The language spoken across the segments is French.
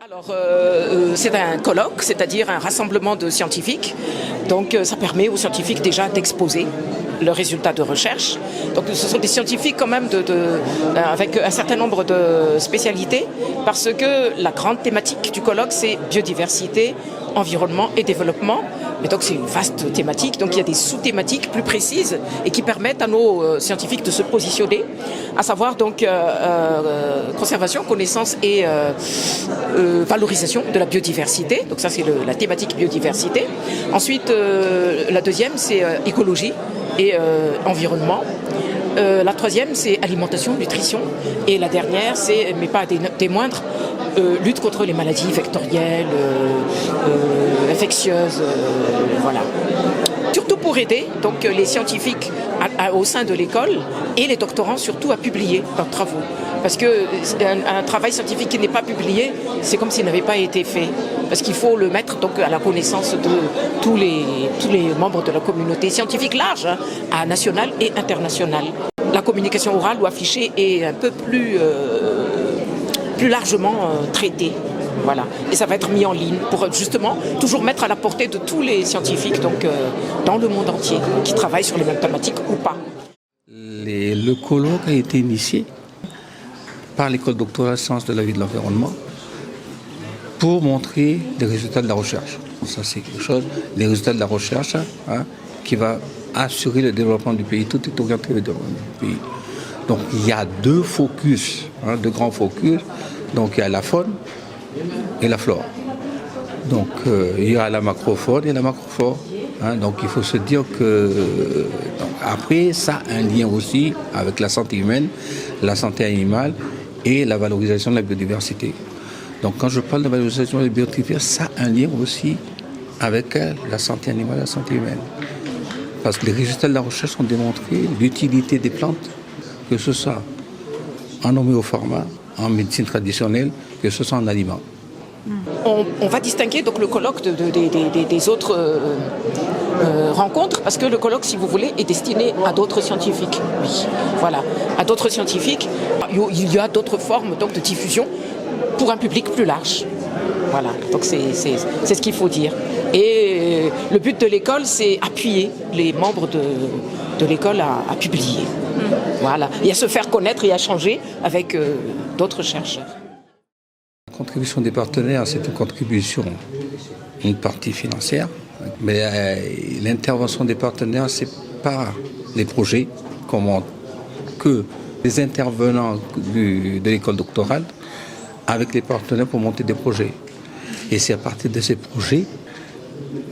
Alors, c'est un colloque, c'est-à-dire un rassemblement de scientifiques. Donc, ça permet aux scientifiques déjà d'exposer leurs résultats de recherche. Donc, ce sont des scientifiques quand même avec un certain nombre de spécialités, parce que la grande thématique du colloque, c'est biodiversité, environnement et développement. Et donc, c'est une vaste thématique. Donc, il y a des sous-thématiques plus précises et qui permettent à nos scientifiques de se positionner, à savoir donc conservation, connaissance et valorisation de la biodiversité. Donc, ça, c'est la thématique biodiversité. Ensuite, la deuxième, c'est écologie et environnement. La troisième, c'est alimentation, nutrition. Et la dernière, c'est, mais pas des moindres, lutte contre les maladies vectorielles, infectieuses, voilà. Surtout pour aider donc, les scientifiques au sein de l'école et les doctorants surtout à publier leurs travaux. Parce qu'un travail scientifique qui n'est pas publié, c'est comme s'il n'avait pas été fait. Parce qu'il faut le mettre donc, à la connaissance de tous les membres de la communauté scientifique large, hein, nationale et internationale. La communication orale ou affichée est un peu plus largement traitée. Voilà. Et ça va être mis en ligne pour justement toujours mettre à la portée de tous les scientifiques donc, dans le monde entier qui travaillent sur les mêmes thématiques ou pas. Le colloque a été initié par l'école doctorale sciences de la vie et de l'environnement pour montrer les résultats de la recherche. Ça, c'est quelque chose, les résultats de la recherche qui va assurer le développement du pays. Tout est orienté vers le développement du pays. Donc, il y a deux focus, deux grands focus. Donc, il y a la faune et la flore. Donc, il y a la macrofaune et la macroflore. Donc, il faut se dire que après, ça a un lien aussi avec la santé humaine, la santé animale et la valorisation de la biodiversité. Donc, quand je parle de valorisation de la biodiversité, ça a un lien aussi avec la santé animale et la santé humaine. Parce que les résultats de la recherche ont démontré l'utilité des plantes, que ce soit en homéopharma, en médecine traditionnelle, que ce soit en aliments. On va distinguer donc le colloque des autres rencontres, parce que le colloque, si vous voulez, est destiné à d'autres scientifiques. Oui, voilà, à d'autres scientifiques. Il y a d'autres formes donc, de diffusion pour un public plus large. Voilà, donc c'est ce qu'il faut dire. Et le but de l'école, c'est appuyer les membres de l'école à publier. Voilà, et à se faire connaître et à changer avec d'autres chercheurs. La contribution des partenaires, c'est une contribution, une partie financière, mais l'intervention des partenaires, c'est par les projets, comment que les intervenants de l'école doctorale avec les partenaires pour monter des projets. Et c'est à partir de ces projets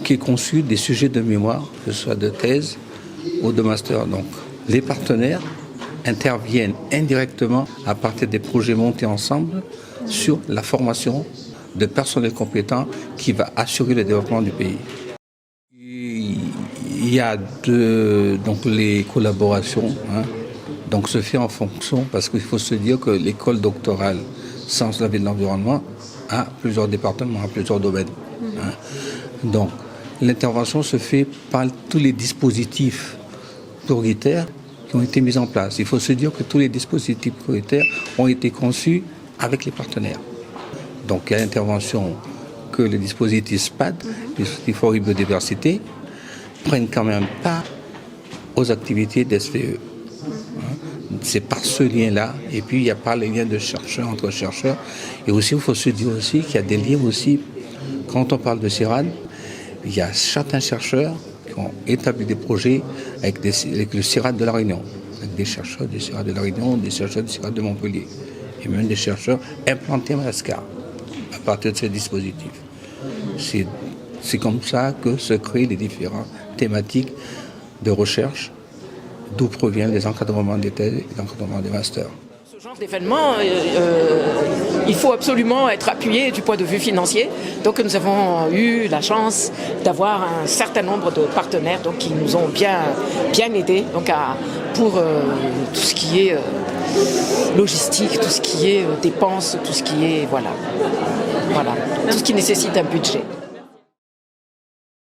qu'est conçu des sujets de mémoire, que ce soit de thèse ou de master. Donc, les partenaires interviennent indirectement à partir des projets montés ensemble sur la formation de personnel compétent qui va assurer le développement du pays. Il y a donc les collaborations, donc se fait en fonction, parce qu'il faut se dire que l'école doctorale sciences de la vie et de l'environnement a plusieurs départements, a plusieurs domaines. Donc l'intervention se fait par tous les dispositifs prioritaires qui ont été mis en place. Il faut se dire que tous les dispositifs prioritaires ont été conçus avec les partenaires. Donc il y a l'intervention que les dispositifs SPAD, les dispositifs forêt biodiversité, prennent quand même part aux activités d'SVE. C'est par ce lien-là, et puis il y a par les liens de chercheurs entre chercheurs. Et aussi, il faut se dire aussi qu'il y a des liens aussi, quand on parle de CIRAD, il y a certains chercheurs qui ont établi des projets avec le CIRAD de La Réunion, avec des chercheurs du CIRAD de La Réunion, des chercheurs du CIRAD de Montpellier, et même des chercheurs implantés à Madagascar, à partir de ces dispositifs. C'est comme ça que se créent les différentes thématiques de recherche, d'où proviennent les encadrements des thèses et les encadrements des masters. Ce genre d'événement, il faut absolument être appuyé du point de vue financier. Donc nous avons eu la chance d'avoir un certain nombre de partenaires donc, qui nous ont bien aidés donc, pour tout ce qui est logistique, tout ce qui est dépenses, tout ce qui est voilà, tout ce qui nécessite un budget.